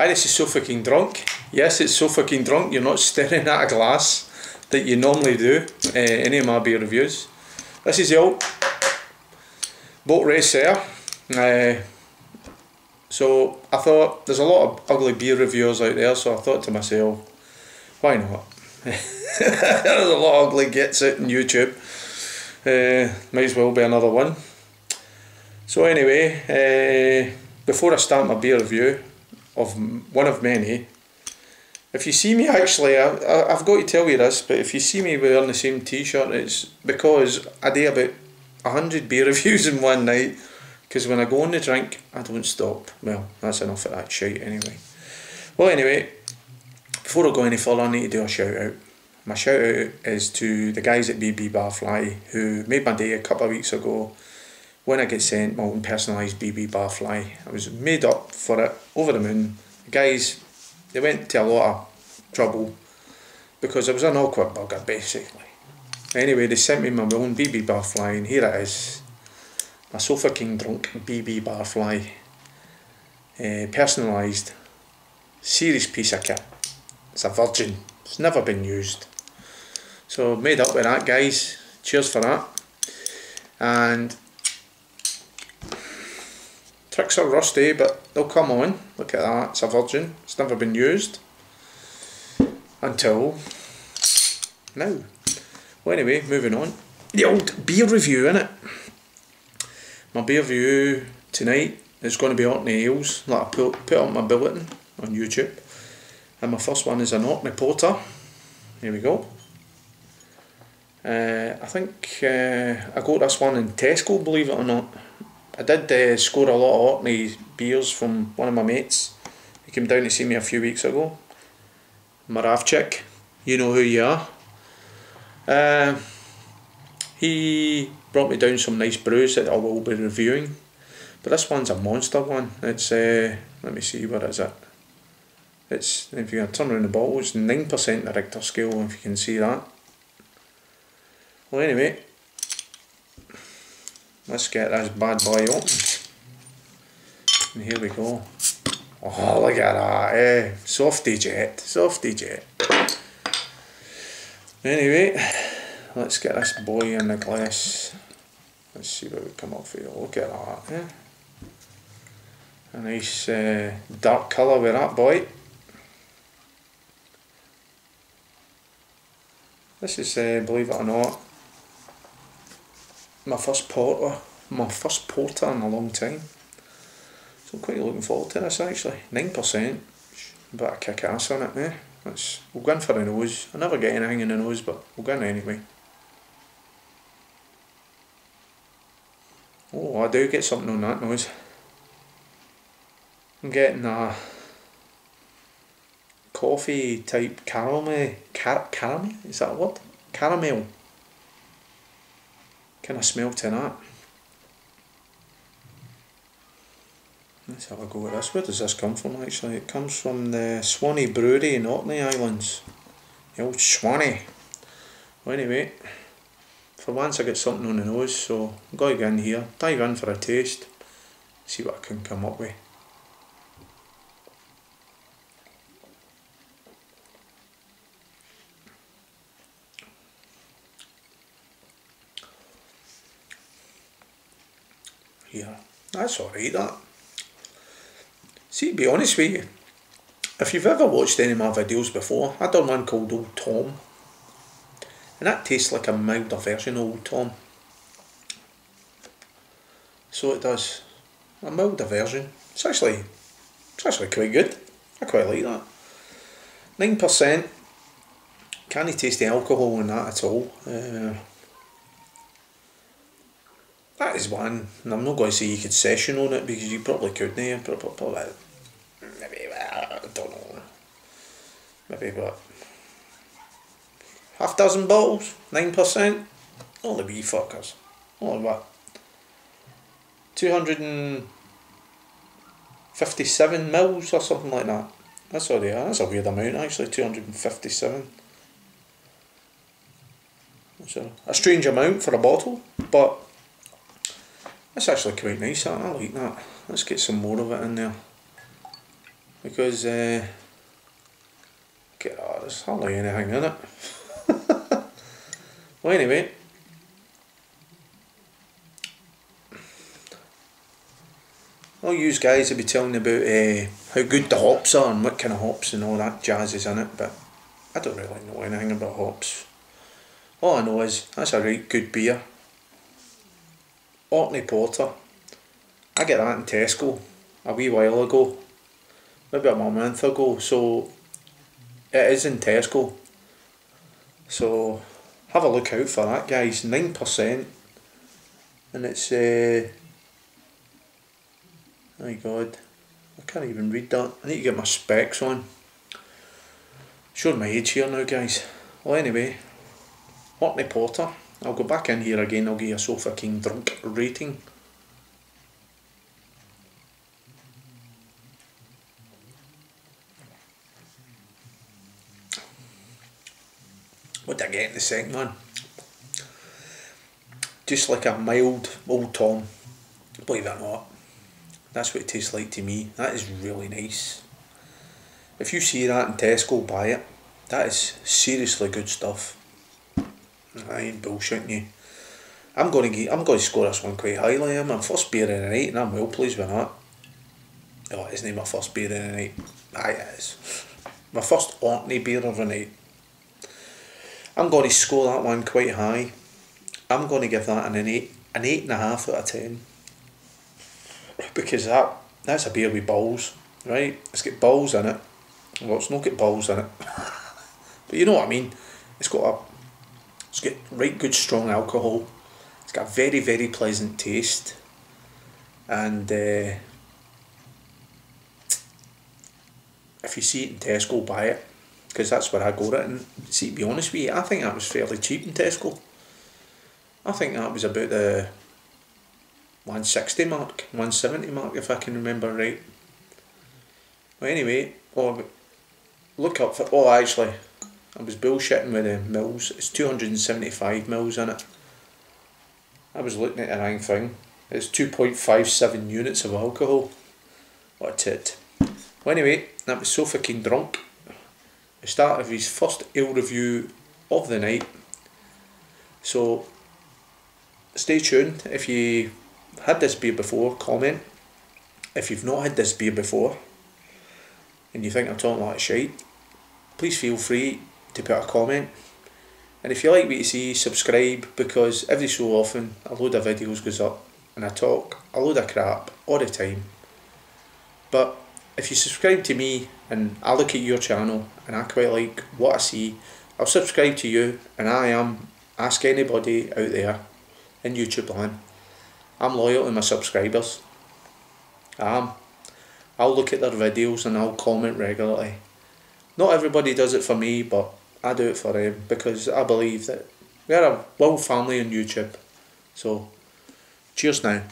Hi, this is SOFAKINGDRUNK. Yes, it's SOFAKINGDRUNK. You're not staring at a glass that you normally do any of my beer reviews. This is the old boat race there. So I thought there's a lot of ugly beer reviewers out there, so I thought to myself, why not? There's a lot of ugly gets out on YouTube. Might as well be another one. So anyway, before I start my beer review of one of many, if you see me actually, I've got to tell you this, but if you see me wearing the same t-shirt, it's because I do about 100 beer reviews in one night, because when I go on the drink, I don't stop. Well, that's enough of that shite anyway. Well anyway, before I go any further, I need to do a shout out. My shout out is to the guys at BB Barfly who made my day a couple of weeks ago when I get sent my own personalised BB Barfly. I was made up for it, over the moon. The guys, they went to a lot of trouble because I was an awkward bugger basically. Anyway, they sent me my own BB Barfly, and here it is. My SOFAKINGDRUNK BB Barfly. Personalised. Serious piece of kit. It's a virgin. It's never been used. So made up with that, guys. Cheers for that. And tricks are rusty, but they'll come on. Look at that, it's a virgin. It's never been used until now. Well anyway, moving on. The old beer review, innit? My beer review tonight is going to be Orkney Ales, like I put up my bulletin on YouTube. And my first one is an Orkney Porter. Here we go. I think I got this one in Tesco, believe it or not. I did score a lot of Orkney beers from one of my mates. He came down to see me a few weeks ago. Maravchik, you know who you are. He brought me down some nice brews that I will be reviewing. But this one's a monster one. It's, let me see, where is it? It's, if you can turn around the bottle, it's 9% the Richter scale, if you can see that. Well anyway, let's get this bad boy open. And here we go. Oh, look at that, softy jet, softy jet. Anyway, let's get this boy in the glass. Let's see what we come up for. Look at that, a nice dark colour with that boy. This is, believe it or not, my first porter in a long time. So I'm quite looking forward to this actually. 9%, a bit of kick ass on it, eh? We'll go in for the nose. I never get anything in the nose, but we'll go in anyway. Oh, I do get something on that nose. I'm getting a coffee type caramel, caramel? Is that a word? Caramel. Kind of smell to that. Let's have a go at this. Where does this come from actually? It comes from the Swanney Brewery in Orkney Islands. The old Swanney. Well anyway, for once I get something on the nose, so I'm going to get in here, dive in for a taste, see what I can come up with. Yeah, that's alright that. See, to be honest with you, if you've ever watched any of my videos before, I done one called Old Tom. And that tastes like a milder version of Old Tom. So it does. A milder version. It's actually quite good. I quite like that. 9%. Can't taste the alcohol in that at all. That is one, and I'm not going to say you could session on it because you probably couldn't. Maybe, I don't know. Maybe what? Half dozen bottles, 9%. Only wee fuckers. Only what? 257 mils or something like that. That's all they are. That's a weird amount actually. 257. That's a strange amount for a bottle, but that's actually quite nice. I like that. Let's get some more of it in there. because there's hardly anything in it. Well, anyway, all you guys will be telling about how good the hops are and what kind of hops and all that jazz is in it, but I don't really know anything about hops. All I know is that's a right good beer. Orkney Porter. I get that in Tesco a wee while ago, maybe a month ago, so it is in Tesco. So have a look out for that, guys. 9%, and it's my God, I can't even read that. I need to get my specs on. Showing my age here now, guys. Well, anyway, Swanney Porter. I'll go back in here again. I'll give you a Sofa King Drunk rating. What did I get in the second one? Just like a mild Old Tom, believe it or not. That's what it tastes like to me. That is really nice. If you see that in Tesco, buy it. That is seriously good stuff. I ain't bullshitting you. I'm going to score this one quite highly. I'm my first beer in the night, and I'm well pleased with that. Oh, it isn't my first beer in the night. Aye, it is. My first Orkney beer of the night. I'm going to score that one quite high. I'm going to give that an 8.5 out of 10. Because that's a beer with balls, right? It's got balls in it. Well, it's not got balls in it. But you know what I mean. It's got right good strong alcohol. It's got a very, very pleasant taste. And if you see it in Tesco, buy it. Because that's where I got it. And see, to be honest with you, I think that was fairly cheap in Tesco. I think that was about the 160 mark, 170 mark, if I can remember right. Well, anyway, look up for, actually, I was bullshitting with the mils. It's 275 mils in it. I was looking at the wrong thing. It's 2.57 units of alcohol. What a tit. Well, anyway, that was Sofa King Drunk. The start of his first ale review of the night. So stay tuned. If you had this beer before, comment. If you've not had this beer before and you think I'm talking like shite, please feel free to put a comment. And if you like what you see, subscribe, because every so often a load of videos goes up and I talk a load of crap all the time. But if you subscribe to me and I look at your channel and I quite like what I see, I'll subscribe to you, and ask anybody out there in YouTube land. I'm loyal to my subscribers. I'll look at their videos and I'll comment regularly. Not everybody does it for me, but I do it for them because I believe that we're a one family on YouTube. So, cheers now.